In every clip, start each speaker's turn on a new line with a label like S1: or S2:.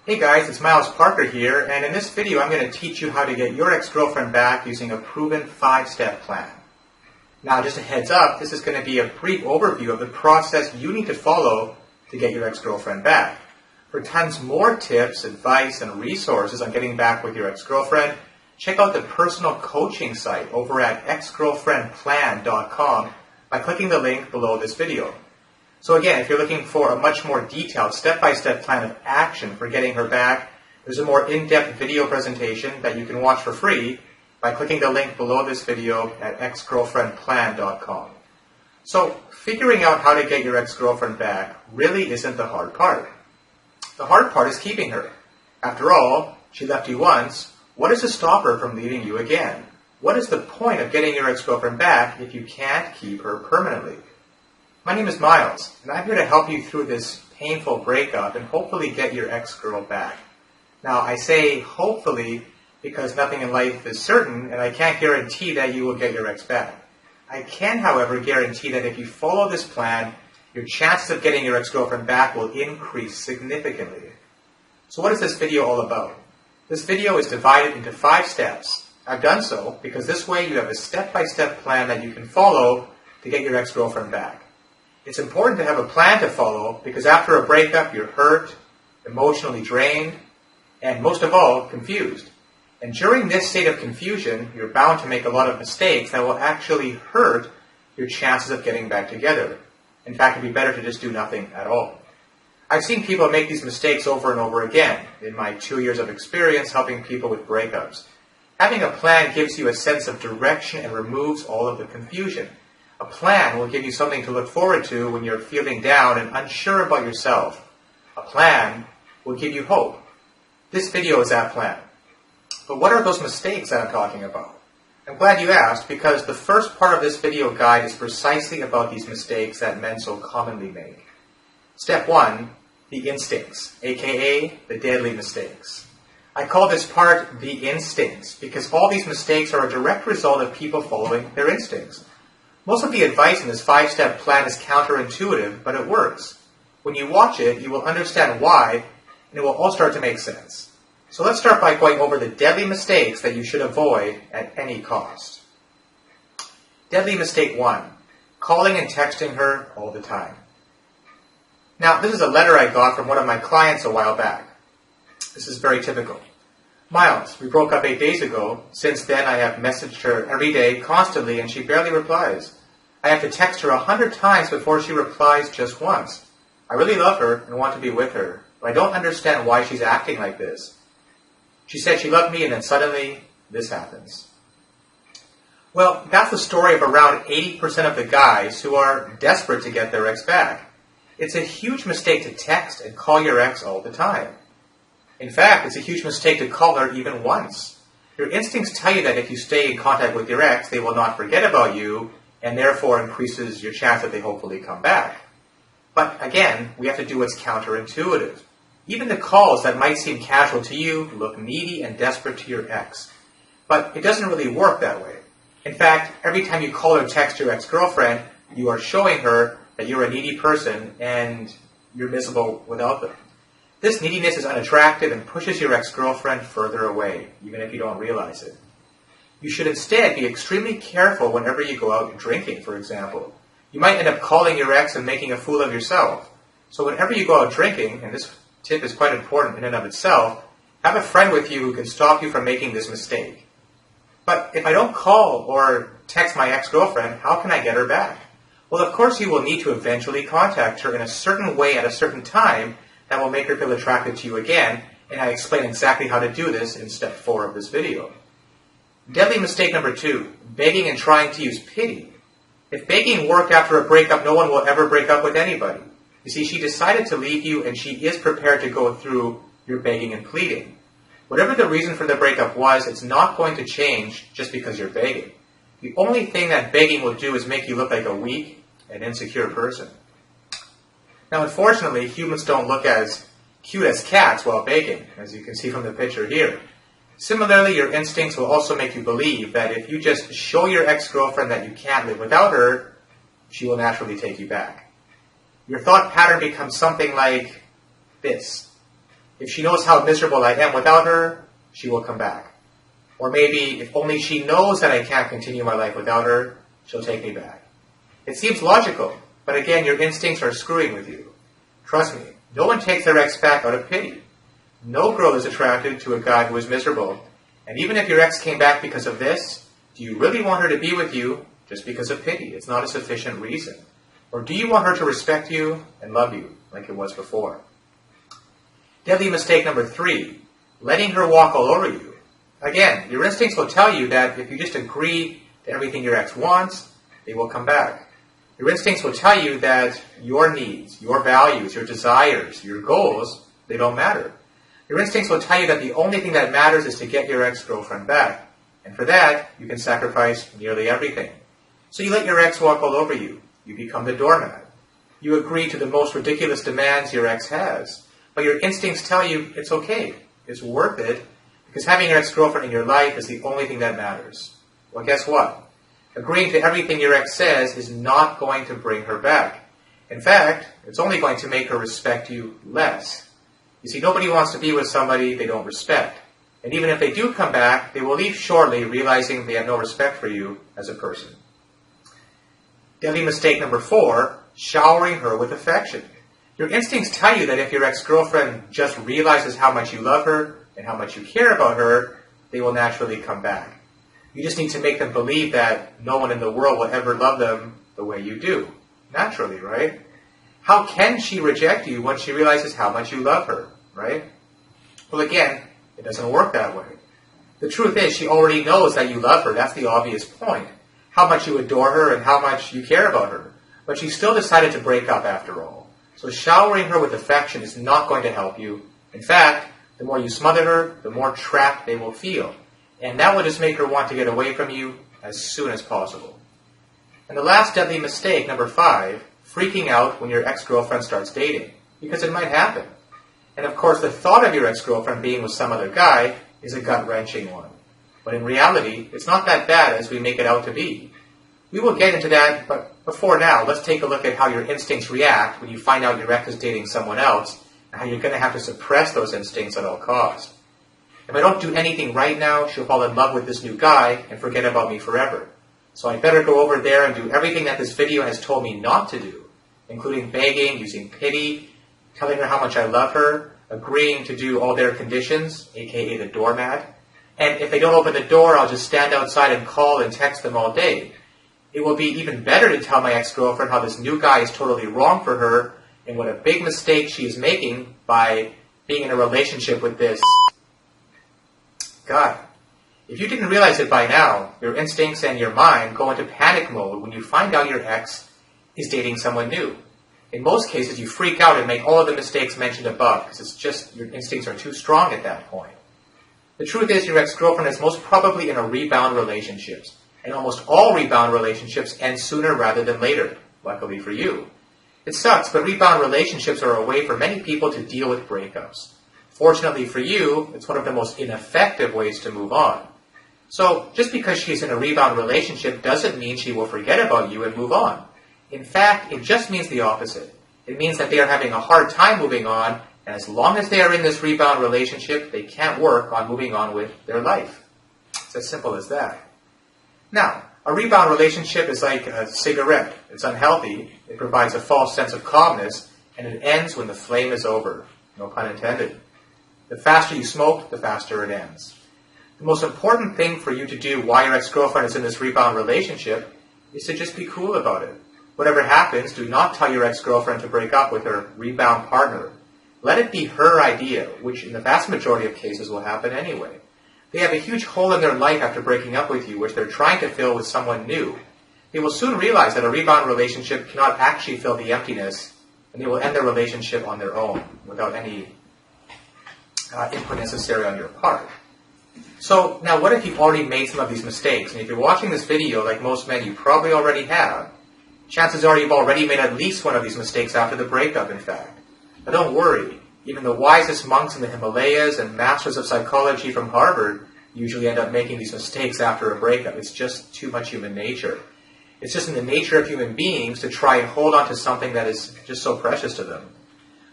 S1: Hey guys, it's Miles Parker here, and in this video I'm going to teach you how to get your ex-girlfriend back using a proven 5-step plan. Now just a heads up, this is going to be a brief overview of the process you need to follow to get your ex-girlfriend back. For tons more tips, advice, and resources on getting back with your ex-girlfriend, check out the personal coaching site over at exgirlfriendplan.com by clicking the link below this video. So again, if you're looking for a much more detailed step-by-step plan of action for getting her back, there's a more in-depth video presentation that you can watch for free by clicking the link below this video at exgirlfriendplan.com. So figuring out how to get your ex-girlfriend back really isn't the hard part. The hard part is keeping her. After all, she left you once. What is to stop her from leaving you again? What is the point of getting your ex-girlfriend back if you can't keep her permanently? My name is Miles, and I'm here to help you through this painful breakup and hopefully get your ex-girl back. Now, I say hopefully because nothing in life is certain, and I can't guarantee that you will get your ex back. I can, however, guarantee that if you follow this plan, your chances of getting your ex-girlfriend back will increase significantly. So what is this video all about? This video is divided into 5 steps. I've done so because this way you have a step-by-step plan that you can follow to get your ex-girlfriend back. It's important to have a plan to follow because after a breakup, you're hurt, emotionally drained, and most of all, confused. And during this state of confusion, you're bound to make a lot of mistakes that will actually hurt your chances of getting back together. In fact, it'd be better to just do nothing at all. I've seen people make these mistakes over and over again in my 2 years of experience helping people with breakups. Having a plan gives you a sense of direction and removes all of the confusion. A plan will give you something to look forward to when you're feeling down and unsure about yourself. A plan will give you hope. This video is that plan. But what are those mistakes that I'm talking about? I'm glad you asked because the first part of this video guide is precisely about these mistakes that men so commonly make. Step 1, the instincts, aka the deadly mistakes. I call this part the instincts because all these mistakes are a direct result of people following their instincts. Most of the advice in this 5-step plan is counterintuitive, but it works. When you watch it, you will understand why, and it will all start to make sense. So let's start by going over the deadly mistakes that you should avoid at any cost. Deadly mistake 1, calling and texting her all the time. Now, this is a letter I got from one of my clients a while back. This is very typical. Miles, we broke up 8 days ago. Since then, I have messaged her every day, constantly, and she barely replies. I have to text her 100 times before she replies just once. I really love her and want to be with her, but I don't understand why she's acting like this. She said she loved me, and then suddenly, this happens. Well, that's the story of around 80% of the guys who are desperate to get their ex back. It's a huge mistake to text and call your ex all the time. In fact, it's a huge mistake to call her even once. Your instincts tell you that if you stay in contact with your ex, they will not forget about you, and therefore increases your chance that they hopefully come back. But again, we have to do what's counterintuitive. Even the calls that might seem casual to you look needy and desperate to your ex. But it doesn't really work that way. In fact, every time you call or text your ex-girlfriend, you are showing her that you're a needy person and you're miserable without them. This neediness is unattractive and pushes your ex-girlfriend further away, even if you don't realize it. You should instead be extremely careful whenever you go out drinking, for example. You might end up calling your ex and making a fool of yourself. So whenever you go out drinking, and this tip is quite important in and of itself, have a friend with you who can stop you from making this mistake. But if I don't call or text my ex-girlfriend, how can I get her back? Well, of course you will need to eventually contact her in a certain way at a certain time that will make her feel attracted to you again, and I explain exactly how to do this in step 4 of this video. Deadly mistake number 2, begging and trying to use pity. If begging worked after a breakup, no one will ever break up with anybody. You see, she decided to leave you, and she is prepared to go through your begging and pleading. Whatever the reason for the breakup was, it's not going to change just because you're begging. The only thing that begging will do is make you look like a weak and insecure person. Now, unfortunately, humans don't look as cute as cats while begging, as you can see from the picture here. Similarly, your instincts will also make you believe that if you just show your ex-girlfriend that you can't live without her, she will naturally take you back. Your thought pattern becomes something like this. If she knows how miserable I am without her, she will come back. Or maybe if only she knows that I can't continue my life without her, she'll take me back. It seems logical, but again, your instincts are screwing with you. Trust me, no one takes their ex back out of pity. No girl is attracted to a guy who is miserable. And even if your ex came back because of this, do you really want her to be with you just because of pity? It's not a sufficient reason. Or do you want her to respect you and love you like it was before? Deadly mistake number 3, letting her walk all over you. Again, your instincts will tell you that if you just agree to everything your ex wants, they will come back. Your instincts will tell you that your needs, your values, your desires, your goals, they don't matter. Your instincts will tell you that the only thing that matters is to get your ex-girlfriend back. And for that, you can sacrifice nearly everything. So you let your ex walk all over you. You become the doormat. You agree to the most ridiculous demands your ex has. But your instincts tell you it's okay. It's worth it. Because having your ex-girlfriend in your life is the only thing that matters. Well, guess what? Agreeing to everything your ex says is not going to bring her back. In fact, it's only going to make her respect you less. You see, nobody wants to be with somebody they don't respect. And even if they do come back, they will leave shortly realizing they have no respect for you as a person. Deadly mistake number 4, showering her with affection. Your instincts tell you that if your ex-girlfriend just realizes how much you love her and how much you care about her, they will naturally come back. You just need to make them believe that no one in the world will ever love them the way you do. Naturally, right? How can she reject you when she realizes how much you love her, right? Well, again, it doesn't work that way. The truth is, she already knows that you love her. That's the obvious point. How much you adore her and how much you care about her. But she still decided to break up after all. So showering her with affection is not going to help you. In fact, the more you smother her, the more trapped they will feel. And that will just make her want to get away from you as soon as possible. And the last deadly mistake, number 5, freaking out when your ex-girlfriend starts dating. Because it might happen. And of course, the thought of your ex-girlfriend being with some other guy is a gut-wrenching one. But in reality, it's not that bad as we make it out to be. We will get into that, but before now, let's take a look at how your instincts react when you find out your ex is dating someone else, and how you're going to have to suppress those instincts at all costs. If I don't do anything right now, she'll fall in love with this new guy and forget about me forever. So I'd better go over there and do everything that this video has told me not to do, including begging, using pity, telling her how much I love her, agreeing to do all their conditions, aka the doormat. And if they don't open the door, I'll just stand outside and call and text them all day. It will be even better to tell my ex-girlfriend how this new guy is totally wrong for her and what a big mistake she is making by being in a relationship with this guy. If you didn't realize it by now, your instincts and your mind go into panic mode when you find out your ex is dating someone new. In most cases, you freak out and make all of the mistakes mentioned above because it's just your instincts are too strong at that point. The truth is your ex-girlfriend is most probably in a rebound relationship. And almost all rebound relationships end sooner rather than later, luckily for you. It sucks, but rebound relationships are a way for many people to deal with breakups. Fortunately for you, it's one of the most ineffective ways to move on. So, just because she's in a rebound relationship doesn't mean she will forget about you and move on. In fact, it just means the opposite. It means that they are having a hard time moving on, and as long as they are in this rebound relationship, they can't work on moving on with their life. It's as simple as that. Now, a rebound relationship is like a cigarette. It's unhealthy, it provides a false sense of calmness, and it ends when the flame is over. No pun intended. The faster you smoke, the faster it ends. The most important thing for you to do while your ex-girlfriend is in this rebound relationship is to just be cool about it. Whatever happens, do not tell your ex-girlfriend to break up with her rebound partner. Let it be her idea, which in the vast majority of cases will happen anyway. They have a huge hole in their life after breaking up with you, which they're trying to fill with someone new. They will soon realize that a rebound relationship cannot actually fill the emptiness, and they will end their relationship on their own, without any input necessary on your part. So, now what if you've already made some of these mistakes? And if you're watching this video, like most men, you probably already have. Chances are you've already made at least one of these mistakes after the breakup, in fact. But don't worry. Even the wisest monks in the Himalayas and masters of psychology from Harvard usually end up making these mistakes after a breakup. It's just too much human nature. It's just in the nature of human beings to try and hold on to something that is just so precious to them.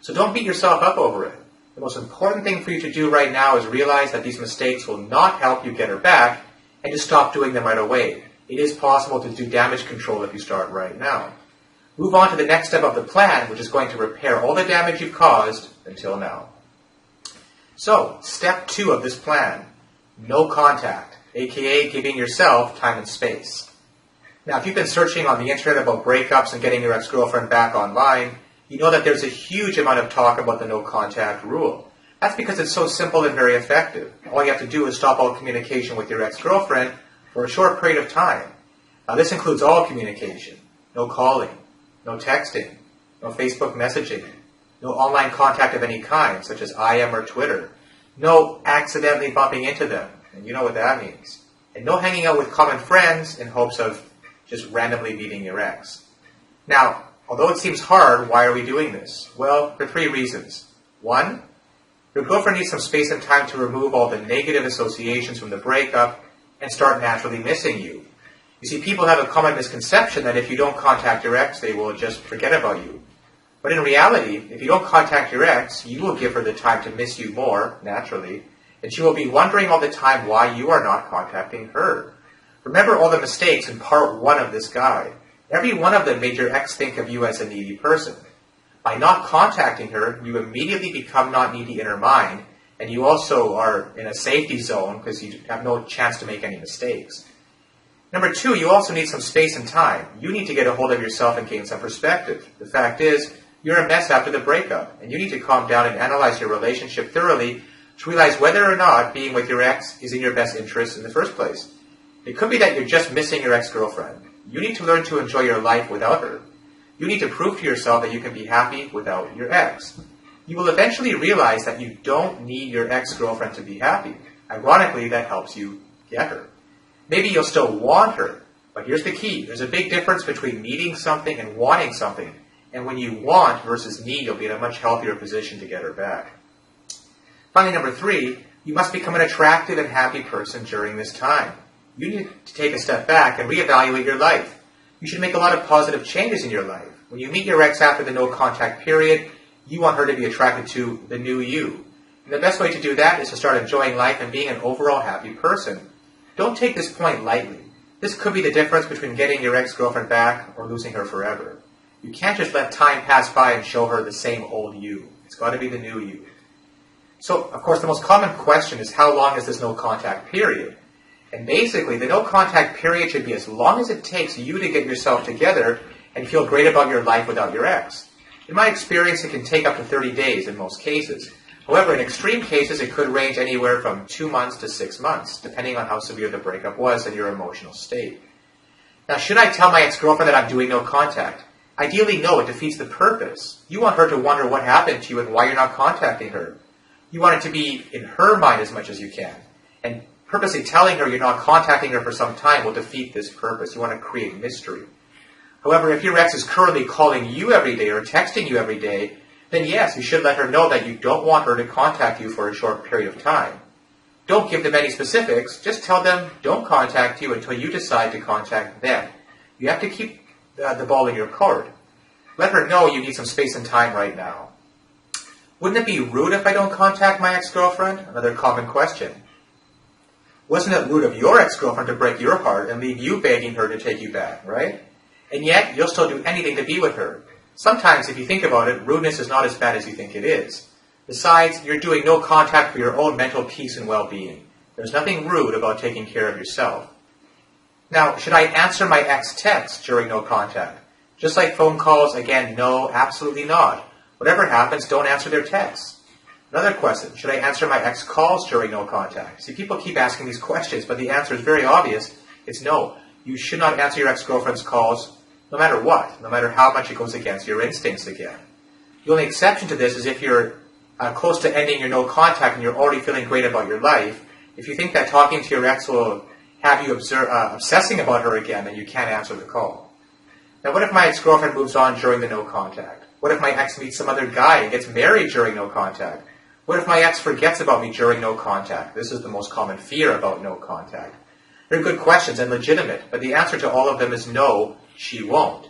S1: So don't beat yourself up over it. The most important thing for you to do right now is realize that these mistakes will not help you get her back, and just stop doing them right away. It is possible to do damage control if you start right now. Move on to the next step of the plan, which is going to repair all the damage you've caused until now. So, step 2 of this plan, no contact, aka giving yourself time and space. Now, if you've been searching on the internet about breakups and getting your ex-girlfriend back online, you know that there's a huge amount of talk about the no contact rule. That's because it's so simple and very effective. All you have to do is stop all communication with your ex-girlfriend for a short period of time. Now, this includes all communication, no calling, no texting, no Facebook messaging, no online contact of any kind, such as IM or Twitter, no accidentally bumping into them, and you know what that means, and no hanging out with common friends in hopes of just randomly meeting your ex. Now, although it seems hard, why are we doing this? Well, for 3 reasons. 1, your girlfriend needs some space and time to remove all the negative associations from the breakup and start naturally missing you. You see, people have a common misconception that if you don't contact your ex, they will just forget about you. But in reality, if you don't contact your ex, you will give her the time to miss you more, naturally, and she will be wondering all the time why you are not contacting her. Remember all the mistakes in part 1 of this guide. Every one of them made your ex think of you as a needy person. By not contacting her, you immediately become not needy in her mind, and you also are in a safety zone because you have no chance to make any mistakes. Number 2, you also need some space and time. You need to get a hold of yourself and gain some perspective. The fact is, you're a mess after the breakup, and you need to calm down and analyze your relationship thoroughly to realize whether or not being with your ex is in your best interest in the first place. It could be that you're just missing your ex-girlfriend. You need to learn to enjoy your life without her. You need to prove to yourself that you can be happy without your ex. You will eventually realize that you don't need your ex-girlfriend to be happy. Ironically, that helps you get her. Maybe you'll still want her, but here's the key. There's a big difference between needing something and wanting something. And when you want versus need, you'll be in a much healthier position to get her back. Finally, number 3, you must become an attractive and happy person during this time. You need to take a step back and reevaluate your life. You should make a lot of positive changes in your life. When you meet your ex after the no contact period, you want her to be attracted to the new you. And the best way to do that is to start enjoying life and being an overall happy person. Don't take this point lightly. This could be the difference between getting your ex-girlfriend back or losing her forever. You can't just let time pass by and show her the same old you. It's got to be the new you. So, of course, the most common question is how long is this no contact period? And basically, the no contact period should be as long as it takes you to get yourself together and feel great about your life without your ex. In my experience, it can take up to 30 days in most cases. However, in extreme cases, it could range anywhere from 2 months to 6 months, depending on how severe the breakup was and your emotional state. Now, should I tell my ex-girlfriend that I'm doing no contact? Ideally, no, it defeats the purpose. You want her to wonder what happened to you and why you're not contacting her. You want it to be in her mind as much as you can. And purposely telling her you're not contacting her for some time will defeat this purpose. You want to create mystery. However, if your ex is currently calling you every day or texting you every day, then yes, you should let her know that you don't want her to contact you for a short period of time. Don't give them any specifics. Just tell them don't contact you until you decide to contact them. You have to keep the ball in your court. Let her know you need some space and time right now. Wouldn't it be rude if I don't contact my ex-girlfriend? Another common question. Wasn't it rude of your ex-girlfriend to break your heart and leave you begging her to take you back, right? And yet, you'll still do anything to be with her. Sometimes, if you think about it, rudeness is not as bad as you think it is. Besides, you're doing no contact for your own mental peace and well-being. There's nothing rude about taking care of yourself. Now, should I answer my ex texts during no contact? Just like phone calls, again, no, absolutely not. Whatever happens, don't answer their texts. Another question, should I answer my ex calls during no contact? See, people keep asking these questions, but the answer is very obvious. It's no. You should not answer your ex-girlfriend's calls no matter what, no matter how much it goes against your instincts again. The only exception to this is if you're close to ending your no contact and you're already feeling great about your life. If you think that talking to your ex will have you obsessing about her again, then you can't answer the call. Now, what if my ex-girlfriend moves on during the no contact? What if my ex meets some other guy and gets married during no contact? What if my ex forgets about me during no contact? This is the most common fear about no contact. They're good questions and legitimate, but the answer to all of them is no, she won't.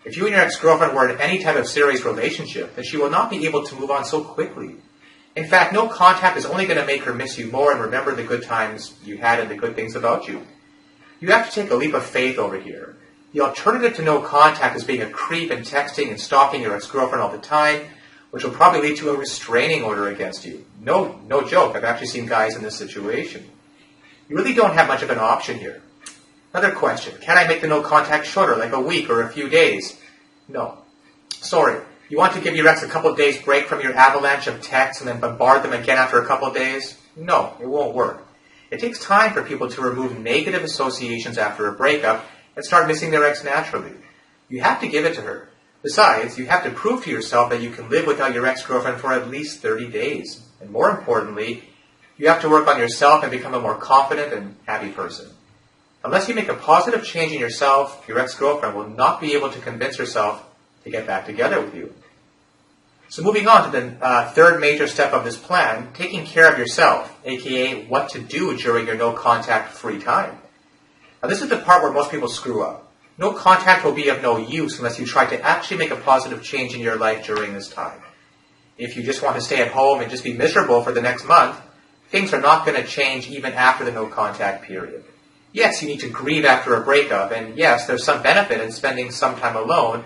S1: If you and your ex-girlfriend were in any type of serious relationship, then she will not be able to move on so quickly. In fact, no contact is only going to make her miss you more and remember the good times you had and the good things about you. You have to take a leap of faith over here. The alternative to no contact is being a creep and texting and stalking your ex-girlfriend all the time, which will probably lead to a restraining order against you. No joke, I've actually seen guys in this situation. You really don't have much of an option here. Another question, can I make the no contact shorter, like a week or a few days? No. Sorry. You want to give your ex a couple of days break from your avalanche of texts and then bombard them again after a couple of days? No, it won't work. It takes time for people to remove negative associations after a breakup and start missing their ex naturally. You have to give it to her. Besides, you have to prove to yourself that you can live without your ex-girlfriend for at least 30 days. And more importantly, you have to work on yourself and become a more confident and happy person. Unless you make a positive change in yourself, your ex-girlfriend will not be able to convince herself to get back together with you. So moving on to the third major step of this plan, taking care of yourself, aka what to do during your no contact free time. Now this is the part where most people screw up. No contact will be of no use unless you try to actually make a positive change in your life during this time. If you just want to stay at home and just be miserable for the next month, things are not going to change even after the no contact period. Yes, you need to grieve after a breakup, and yes, there's some benefit in spending some time alone,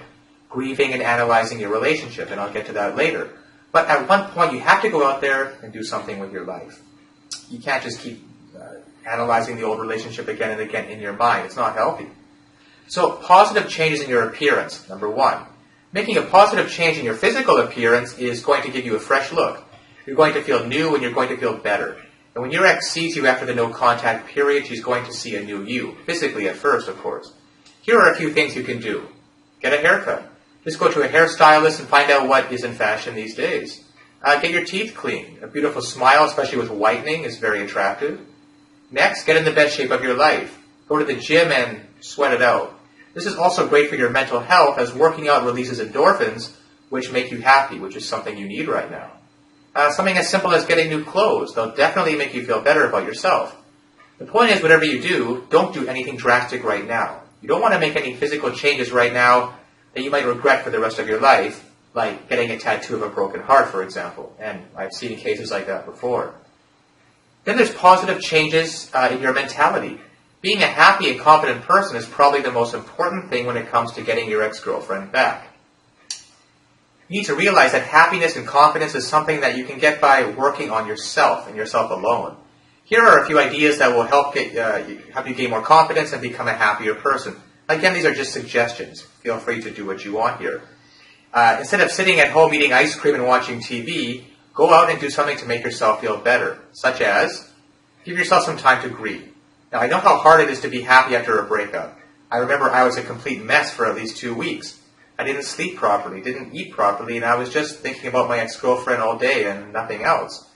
S1: grieving and analyzing your relationship, and I'll get to that later. But at one point, you have to go out there and do something with your life. You can't just keep analyzing the old relationship again and again in your mind. It's not healthy. So, positive changes in your appearance, number one. Making a positive change in your physical appearance is going to give you a fresh look. You're going to feel new and you're going to feel better. And when your ex sees you after the no contact period, she's going to see a new you, physically at first, of course. Here are a few things you can do. Get a haircut. Just go to a hairstylist and find out what is in fashion these days. Get your teeth cleaned. A beautiful smile, especially with whitening, is very attractive. Next, get in the best shape of your life. Go to the gym and sweat it out. This is also great for your mental health, as working out releases endorphins, which make you happy, which is something you need right now. Something as simple as getting new clothes. They'll definitely make you feel better about yourself. The point is, whatever you do, don't do anything drastic right now. You don't want to make any physical changes right now that you might regret for the rest of your life, like getting a tattoo of a broken heart, for example. And I've seen cases like that before. Then there's positive changes in your mentality. Being a happy and confident person is probably the most important thing when it comes to getting your ex-girlfriend back. You need to realize that happiness and confidence is something that you can get by working on yourself and yourself alone. Here are a few ideas that will help you gain more confidence and become a happier person. Again, these are just suggestions. Feel free to do what you want here. Instead of sitting at home eating ice cream and watching TV, go out and do something to make yourself feel better, such as give yourself some time to grieve. Now, I know how hard it is to be happy after a breakup. I remember I was a complete mess for at least 2 weeks. I didn't sleep properly, didn't eat properly, and I was just thinking about my ex-girlfriend all day and nothing else.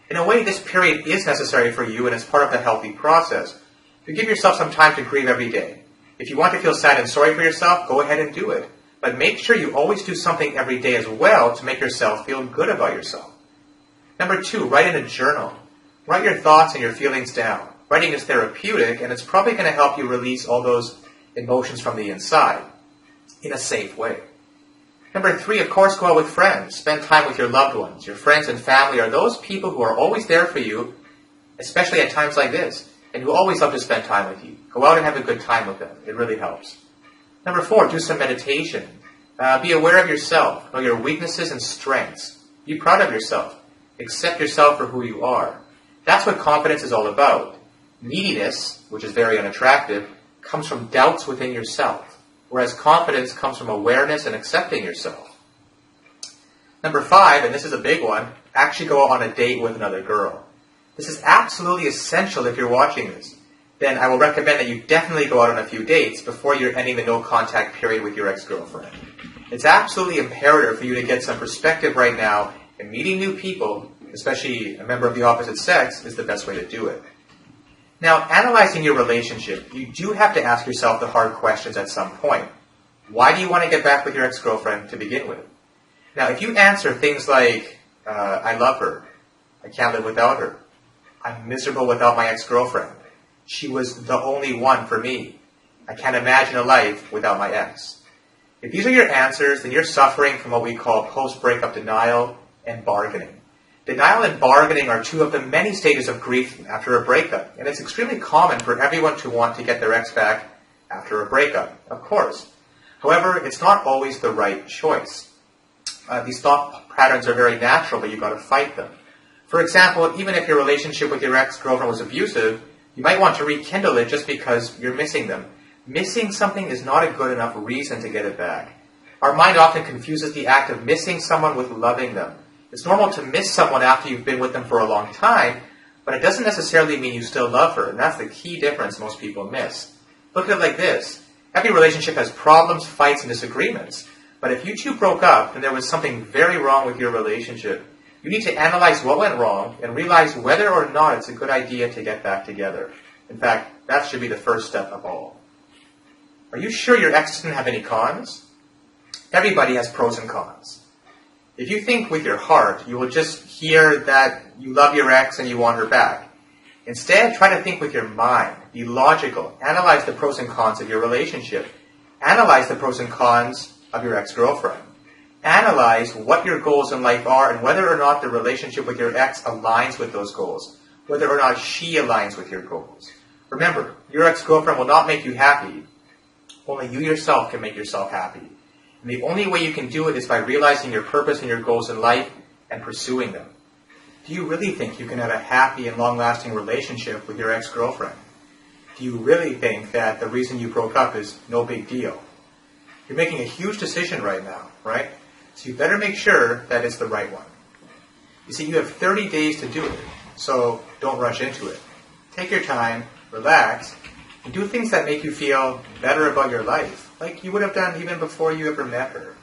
S1: In a way, this period is necessary for you, and it's part of the healthy process. You give yourself some time to grieve every day. If you want to feel sad and sorry for yourself, go ahead and do it. But make sure you always do something every day as well to make yourself feel good about yourself. Number 2, write in a journal. Write your thoughts and your feelings down. Writing is therapeutic, and it's probably going to help you release all those emotions from the inside in a safe way. Number 3, of course, go out with friends. Spend time with your loved ones. Your friends and family are those people who are always there for you, especially at times like this, and who always love to spend time with you. Go out and have a good time with them. It really helps. Number 4, do some meditation. Be aware of yourself. Know your weaknesses and strengths. Be proud of yourself. Accept yourself for who you are. That's what confidence is all about. Neediness, which is very unattractive, comes from doubts within yourself, whereas confidence comes from awareness and accepting yourself. Number 5, and this is a big one, actually go on a date with another girl. This is absolutely essential if you're watching this. Then I will recommend that you definitely go out on a few dates before you're ending the no-contact period with your ex-girlfriend. It's absolutely imperative for you to get some perspective right now, and meeting new people, especially a member of the opposite sex, is the best way to do it. Now, analyzing your relationship, you do have to ask yourself the hard questions at some point. Why do you want to get back with your ex-girlfriend to begin with? Now, if you answer things like, I love her, I can't live without her, I'm miserable without my ex-girlfriend, she was the only one for me, I can't imagine a life without my ex. If these are your answers, then you're suffering from what we call post-breakup denial and bargaining. Denial and bargaining are two of the many stages of grief after a breakup, and it's extremely common for everyone to want to get their ex back after a breakup, of course. However, it's not always the right choice. These thought patterns are very natural, but you've got to fight them. For example, even if your relationship with your ex-girlfriend was abusive, you might want to rekindle it just because you're missing them. Missing something is not a good enough reason to get it back. Our mind often confuses the act of missing someone with loving them. It's normal to miss someone after you've been with them for a long time, but it doesn't necessarily mean you still love her, and that's the key difference most people miss. Look at it like this. Every relationship has problems, fights, and disagreements. But if you two broke up and there was something very wrong with your relationship, you need to analyze what went wrong and realize whether or not it's a good idea to get back together. In fact, that should be the first step of all. Are you sure your ex doesn't have any cons? Everybody has pros and cons. If you think with your heart, you will just hear that you love your ex and you want her back. Instead, try to think with your mind. Be logical. Analyze the pros and cons of your relationship. Analyze the pros and cons of your ex-girlfriend. Analyze what your goals in life are and whether or not the relationship with your ex aligns with those goals. Whether or not she aligns with your goals. Remember, your ex-girlfriend will not make you happy. Only you yourself can make yourself happy. And the only way you can do it is by realizing your purpose and your goals in life and pursuing them. Do you really think you can have a happy and long-lasting relationship with your ex-girlfriend? Do you really think that the reason you broke up is no big deal? You're making a huge decision right now, right? So you better make sure that it's the right one. You see, you have 30 days to do it, so don't rush into it. Take your time, relax, and do things that make you feel better about your life, like you would have done even before you ever met her.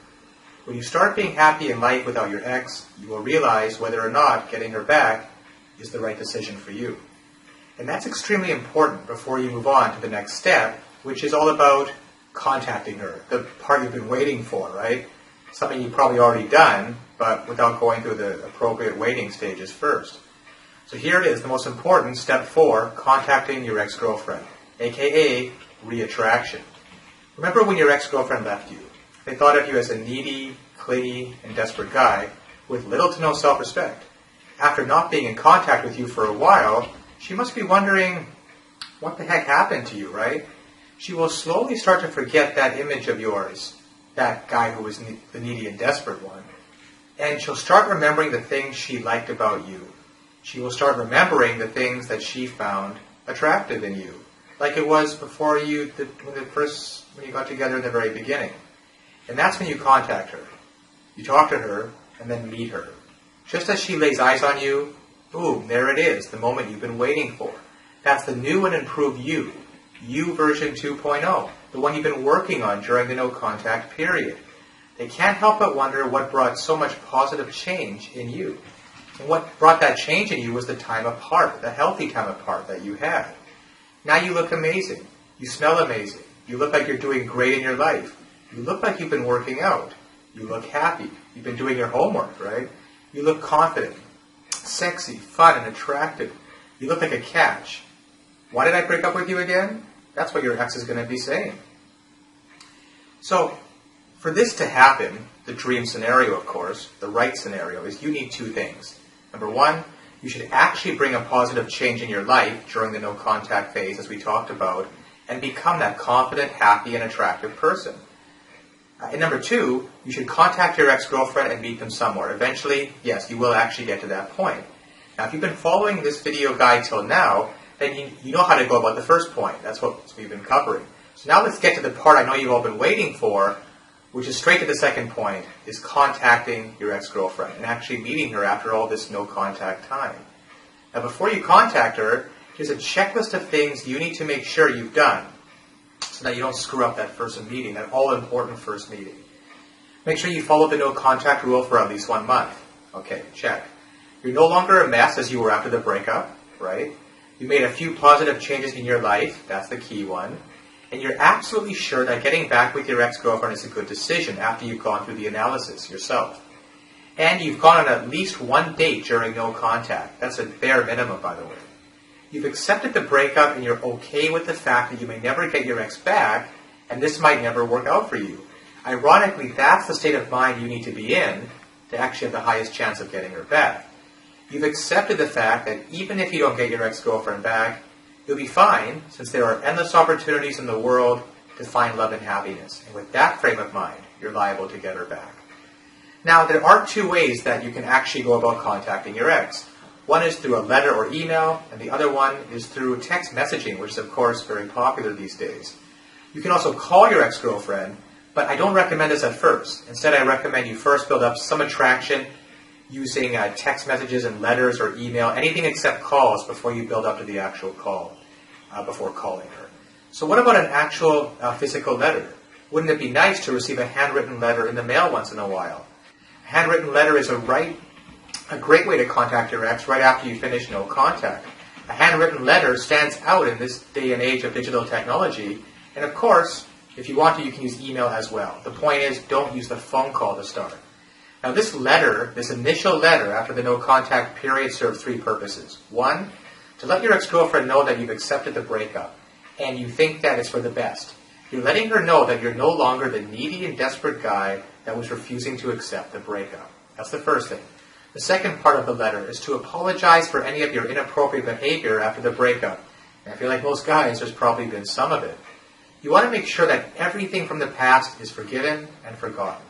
S1: When you start being happy in life without your ex, you will realize whether or not getting her back is the right decision for you. And that's extremely important before you move on to the next step, which is all about contacting her, the part you've been waiting for, right? Something you've probably already done, but without going through the appropriate waiting stages first. So here it is, the most important, step 4, contacting your ex-girlfriend, aka reattraction. Remember when your ex-girlfriend left you? They thought of you as a needy, clingy, and desperate guy with little to no self-respect. After not being in contact with you for a while, she must be wondering, what the heck happened to you, right? She will slowly start to forget that image of yours, that guy who was the needy and desperate one. And she'll start remembering the things she liked about you. She will start remembering the things that she found attractive in you, like it was before when you got together in the very beginning. And that's when you contact her. You talk to her, and then meet her. Just as she lays eyes on you, boom, there it is, the moment you've been waiting for. That's the new and improved you version 2.0, the one you've been working on during the no-contact period. They can't help but wonder what brought so much positive change in you. And what brought that change in you was the time apart, the healthy time apart that you had. Now you look amazing. You smell amazing. You look like you're doing great in your life. You look like you've been working out. You look happy. You've been doing your homework, right? You look confident, sexy, fun, and attractive. You look like a catch. Why did I break up with you again? That's what your ex is going to be saying. So, for this to happen, the dream scenario, of course, the right scenario, is you need 2 things. Number 1, you should actually bring a positive change in your life during the no-contact phase, as we talked about, and become that confident, happy, and attractive person. And number 2, you should contact your ex-girlfriend and meet them somewhere. Eventually, yes, you will actually get to that point. Now, if you've been following this video guide till now, then you know how to go about the first point. That's what we've been covering. So now let's get to the part I know you've all been waiting for, which is straight to the second point, is contacting your ex-girlfriend and actually meeting her after all this no-contact time. Now, before you contact her, here's a checklist of things you need to make sure you've done so that you don't screw up that first meeting, that all-important first meeting. Make sure you follow the no-contact rule for at least 1 month. Okay, check. You're no longer a mess as you were after the breakup, right? You made a few positive changes in your life, that's the key one. And you're absolutely sure that getting back with your ex-girlfriend is a good decision after you've gone through the analysis yourself. And you've gone on at least 1 date during no contact. That's a bare minimum, by the way. You've accepted the breakup and you're okay with the fact that you may never get your ex back, and this might never work out for you. Ironically, that's the state of mind you need to be in to actually have the highest chance of getting her back. You've accepted the fact that even if you don't get your ex-girlfriend back, you'll be fine, since there are endless opportunities in the world to find love and happiness. And with that frame of mind, you're liable to get her back. Now, there are two ways that you can actually go about contacting your ex. One is through a letter or email, and the other one is through text messaging, which is, of course, very popular these days. You can also call your ex-girlfriend, but I don't recommend this at first. Instead, I recommend you first build up some attraction using text messages and letters or email, anything except calls before you build up to the actual call, before calling her. So what about an actual physical letter? Wouldn't it be nice to receive a handwritten letter in the mail once in a while? A handwritten letter is a great way to contact your ex right after you finish no contact. A handwritten letter stands out in this day and age of digital technology, and of course, if you want to, you can use email as well. The point is, don't use the phone call to start. Now this letter, this initial letter after the no contact period, serves three purposes. One, to let your ex-girlfriend know that you've accepted the breakup and you think that it's for the best. You're letting her know that you're no longer the needy and desperate guy that was refusing to accept the breakup. That's the first thing. The second part of the letter is to apologize for any of your inappropriate behavior after the breakup. And I feel like most guys, there's probably been some of it. You want to make sure that everything from the past is forgiven and forgotten.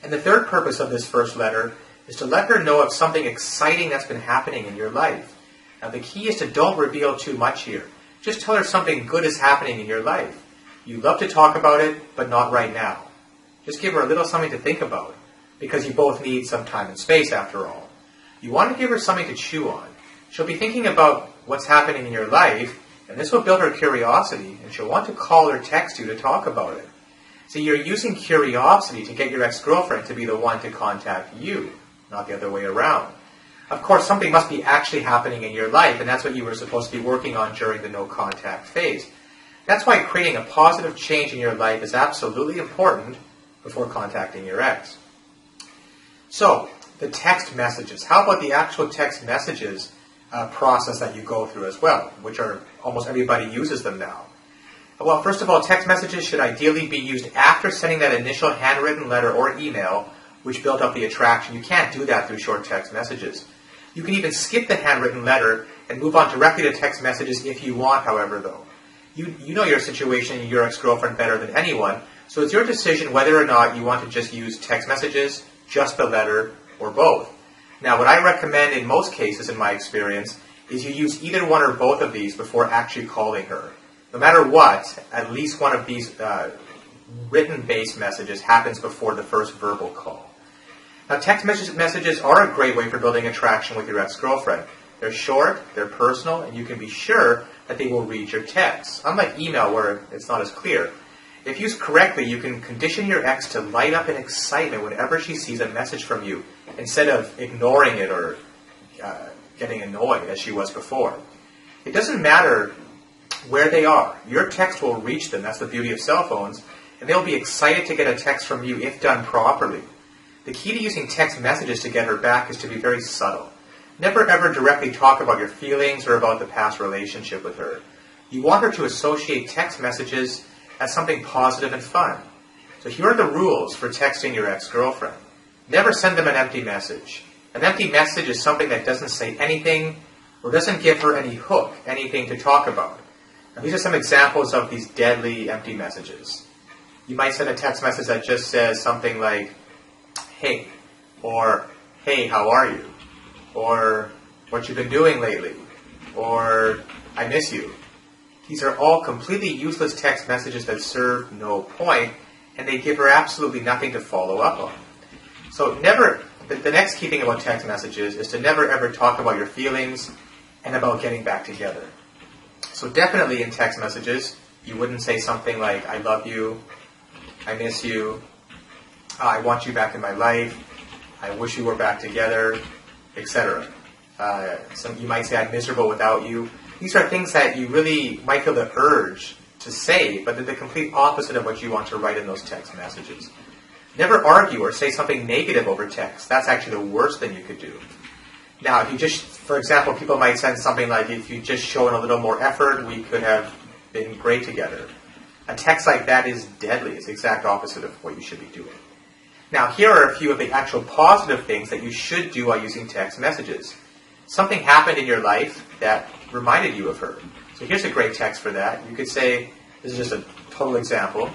S1: And the third purpose of this first letter is to let her know of something exciting that's been happening in your life. Now the key is to don't reveal too much here. Just tell her something good is happening in your life. You love to talk about it, but not right now. Just give her a little something to think about, because you both need some time and space after all. You want to give her something to chew on. She'll be thinking about what's happening in your life, and this will build her curiosity, and she'll want to call or text you to talk about it. So you're using curiosity to get your ex-girlfriend to be the one to contact you, not the other way around. Of course, something must be actually happening in your life, and that's what you were supposed to be working on during the no-contact phase. That's why creating a positive change in your life is absolutely important before contacting your ex. So, the text messages. How about the actual text messages process that you go through as well, which are almost everybody uses them now? Well, first of all, text messages should ideally be used after sending that initial handwritten letter or email, which built up the attraction. You can't do that through short text messages. You can even skip the handwritten letter and move on directly to text messages if you want, however, though. You know your situation and your ex-girlfriend better than anyone, so it's your decision whether or not you want to just use text messages, just the letter, or both. Now, what I recommend in most cases, in my experience, is you use either one or both of these before actually calling her. No matter what, at least one of these written-based messages happens before the first verbal call. Now, text messages are a great way for building attraction with your ex-girlfriend. They're short, they're personal, and you can be sure that they will read your texts. Unlike email, where it's not as clear. If used correctly, you can condition your ex to light up in excitement whenever she sees a message from you, instead of ignoring it or getting annoyed as she was before. It doesn't matter where they are. Your text will reach them. That's the beauty of cell phones. And they'll be excited to get a text from you if done properly. The key to using text messages to get her back is to be very subtle. Never ever directly talk about your feelings or about the past relationship with her. You want her to associate text messages as something positive and fun. So here are the rules for texting your ex-girlfriend. Never send them an empty message. An empty message is something that doesn't say anything or doesn't give her any hook, anything to talk about. Now, these are some examples of these deadly empty messages. You might send a text message that just says something like, hey, or hey, how are you? Or what you've been doing lately? Or I miss you. These are all completely useless text messages that serve no point, and they give her absolutely nothing to follow up on. So the next key thing about text messages is to never ever talk about your feelings and about getting back together. So definitely in text messages, you wouldn't say something like, I love you, I miss you, I want you back in my life, I wish we were back together, etc. You might say, I'm miserable without you. These are things that you really might feel the urge to say, but they're the complete opposite of what you want to write in those text messages. Never argue or say something negative over text. That's actually the worst thing you could do. Now, if you just, for example, people might send something like, if you just shown a little more effort, we could have been great together. A text like that is deadly. It's the exact opposite of what you should be doing. Now, here are a few of the actual positive things that you should do while using text messages. Something happened in your life that reminded you of her. So here's a great text for that. You could say, this is just a total example.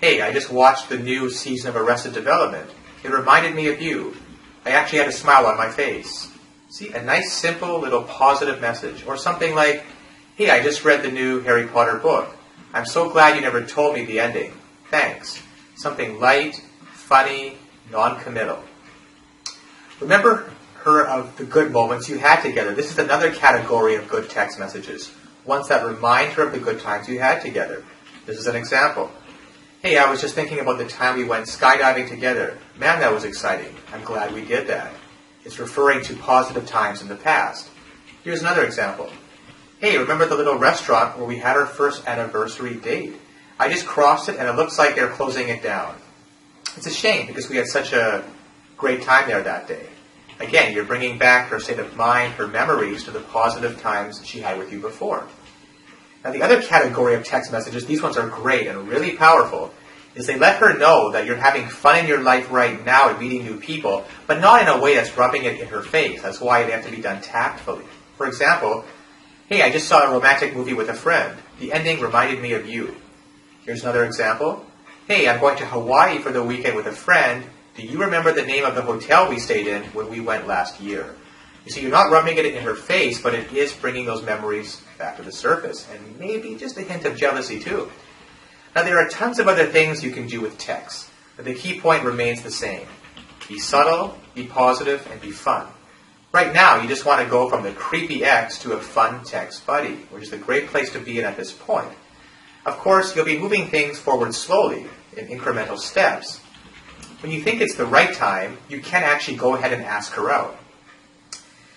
S1: Hey, I just watched the new season of Arrested Development. It reminded me of you. I actually had a smile on my face. See, a nice, simple, little positive message. Or something like, hey, I just read the new Harry Potter book. I'm so glad you never told me the ending. Thanks. Something light, funny, non-committal. Remember her of the good moments you had together. This is another category of good text messages. Ones that remind her of the good times you had together. This is an example. Hey, I was just thinking about the time we went skydiving together. Man, that was exciting. I'm glad we did that. It's referring to positive times in the past. Here's another example. Hey, remember the little restaurant where we had our first anniversary date? I just crossed it and it looks like they're closing it down. It's a shame because we had such a great time there that day. Again, you're bringing back her state of mind, her memories to the positive times she had with you before. Now, the other category of text messages, these ones are great and really powerful, is they let her know that you're having fun in your life right now and meeting new people, but not in a way that's rubbing it in her face. That's why they have to be done tactfully. For example, hey, I just saw a romantic movie with a friend. The ending reminded me of you. Here's another example. Hey, I'm going to Hawaii for the weekend with a friend. Do you remember the name of the hotel we stayed in when we went last year? You see, you're not rubbing it in her face, but it is bringing those memories back to the surface, and maybe just a hint of jealousy too. Now, there are tons of other things you can do with text, but the key point remains the same. Be subtle, be positive, and be fun. Right now, you just want to go from the creepy ex to a fun text buddy, which is a great place to be in at this point. Of course, you'll be moving things forward slowly, in incremental steps. When you think it's the right time, you can actually go ahead and ask her out.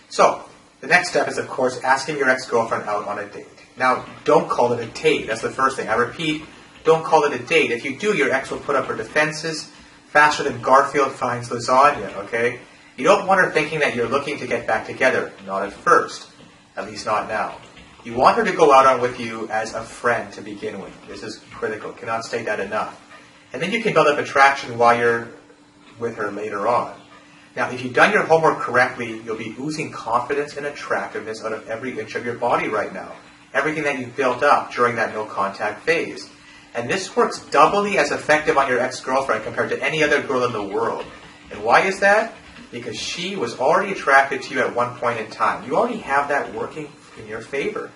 S1: So, the next step is, of course, asking your ex-girlfriend out on a date. Now, don't call it a date. That's the first thing. I repeat, don't call it a date. If you do, your ex will put up her defenses faster than Garfield finds lasagna, okay? You don't want her thinking that you're looking to get back together. Not at first. At least not now. You want her to go out on with you as a friend to begin with. This is critical. Cannot state that enough. And then you can build up attraction while you're with her later on. Now, if you've done your homework correctly, you'll be oozing confidence and attractiveness out of every inch of your body right now. Everything that you've built up during that no-contact phase. And this works doubly as effective on your ex-girlfriend compared to any other girl in the world. And why is that? Because she was already attracted to you at one point in time. You already have that working in your favor.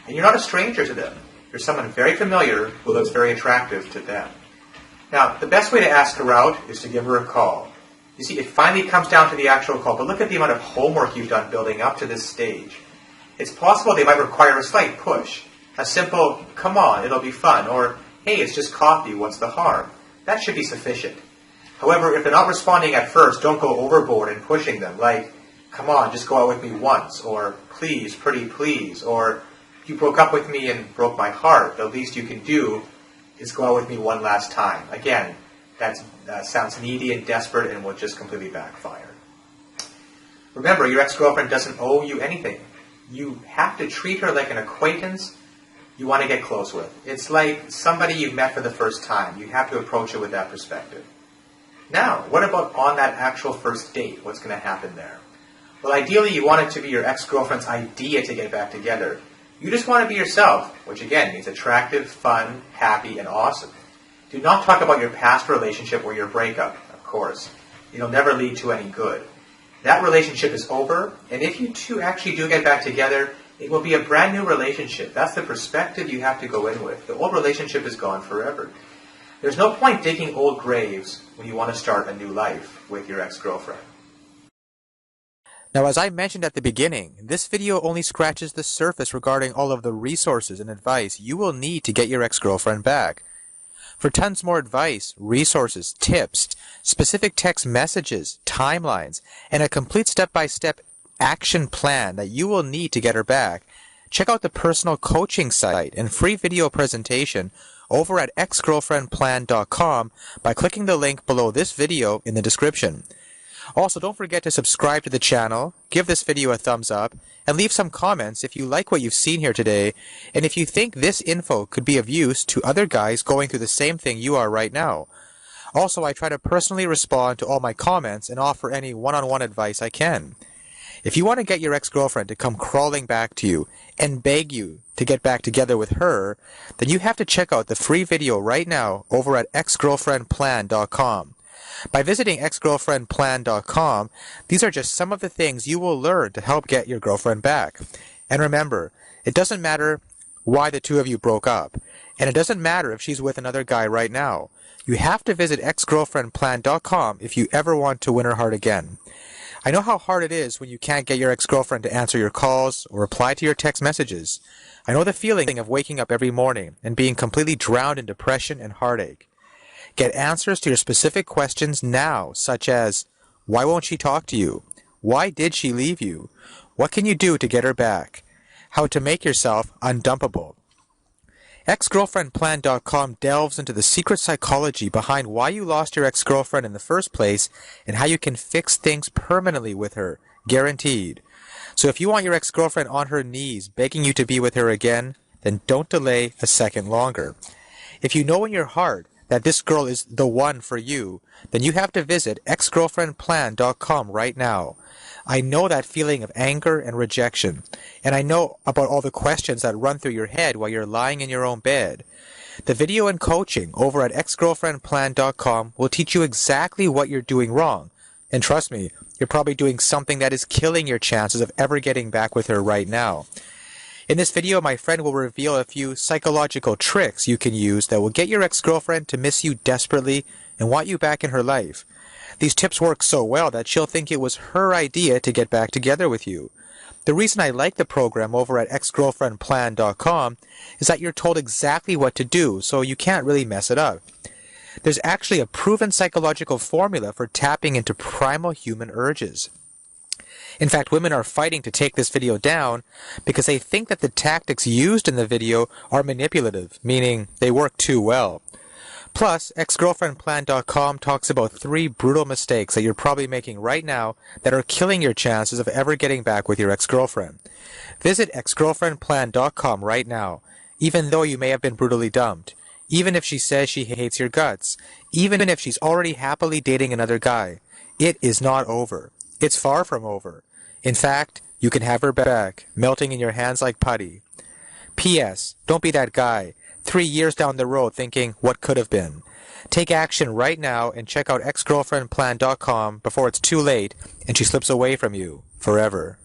S1: And you're not a stranger to them. You're someone very familiar who looks very attractive to them. Now, the best way to ask her out is to give her a call. You see, it finally comes down to the actual call, but look at the amount of homework you've done building up to this stage. It's possible they might require a slight push. A simple, come on, it'll be fun, or, hey, it's just coffee, what's the harm? That should be sufficient. However, if they're not responding at first, don't go overboard in pushing them, like, come on, just go out with me once, or please, pretty please, or you broke up with me and broke my heart. The least you can do is go out with me one last time. Again, that sounds needy and desperate and will just completely backfire. Remember, your ex-girlfriend doesn't owe you anything. You have to treat her like an acquaintance you want to get close with. It's like somebody you've met for the first time. You have to approach it with that perspective. Now, what about on that actual first date? What's going to happen there? Well, ideally, you want it to be your ex-girlfriend's idea to get back together. You just want to be yourself, which again means attractive, fun, happy, and awesome. Do not talk about your past relationship or your breakup, of course. It'll never lead to any good. That relationship is over, and if you two actually do get back together, it will be a brand new relationship. That's the perspective you have to go in with. The old relationship is gone forever. There's no point digging old graves when you want to start a new life with your ex-girlfriend.
S2: Now, as I mentioned at the beginning, this video only scratches the surface regarding all of the resources and advice you will need to get your ex-girlfriend back. For tons more advice, resources, tips, specific text messages, timelines, and a complete step-by-step action plan that you will need to get her back, check out the personal coaching site and free video presentation over at exgirlfriendplan.com by clicking the link below this video in the description. Also, don't forget to subscribe to the channel, give this video a thumbs up, and leave some comments if you like what you've seen here today, and if you think this info could be of use to other guys going through the same thing you are right now. Also, I try to personally respond to all my comments and offer any one-on-one advice I can. If you want to get your ex-girlfriend to come crawling back to you and beg you to get back together with her, then you have to check out the free video right now over at exgirlfriendplan.com. By visiting exgirlfriendplan.com, these are just some of the things you will learn to help get your girlfriend back. And remember, it doesn't matter why the two of you broke up, and it doesn't matter if she's with another guy right now. You have to visit exgirlfriendplan.com if you ever want to win her heart again. I know how hard it is when you can't get your ex-girlfriend to answer your calls or reply to your text messages. I know the feeling of waking up every morning and being completely drowned in depression and heartache. Get answers to your specific questions now, such as, why won't she talk to you? Why did she leave you? What can you do to get her back? How to make yourself undumpable. Exgirlfriendplan.com delves into the secret psychology behind why you lost your ex-girlfriend in the first place and how you can fix things permanently with her, guaranteed. So if you want your ex-girlfriend on her knees begging you to be with her again, then don't delay a second longer. If you know in your heart that this girl is the one for you, then you have to visit exgirlfriendplan.com right now. I know that feeling of anger and rejection, and I know about all the questions that run through your head while you're lying in your own bed. The video and coaching over at exgirlfriendplan.com will teach you exactly what you're doing wrong. And trust me, you're probably doing something that is killing your chances of ever getting back with her right now. In this video, my friend will reveal a few psychological tricks you can use that will get your ex-girlfriend to miss you desperately and want you back in her life. These tips work so well that she'll think it was her idea to get back together with you. The reason I like the program over at exgirlfriendplan.com is that you're told exactly what to do, so you can't really mess it up. There's actually a proven psychological formula for tapping into primal human urges. In fact, women are fighting to take this video down because they think that the tactics used in the video are manipulative, meaning they work too well. Plus, exgirlfriendplan.com talks about 3 brutal mistakes that you're probably making right now that are killing your chances of ever getting back with your ex-girlfriend. Visit exgirlfriendplan.com right now, even though you may have been brutally dumped, even if she says she hates your guts, even if she's already happily dating another guy. It is not over. It's far from over. In fact, you can have her back, melting in your hands like putty. P.S. Don't be that guy 3 years down the road thinking, what could have been? Take action right now and check out exgirlfriendplan.com before it's too late and she slips away from you forever.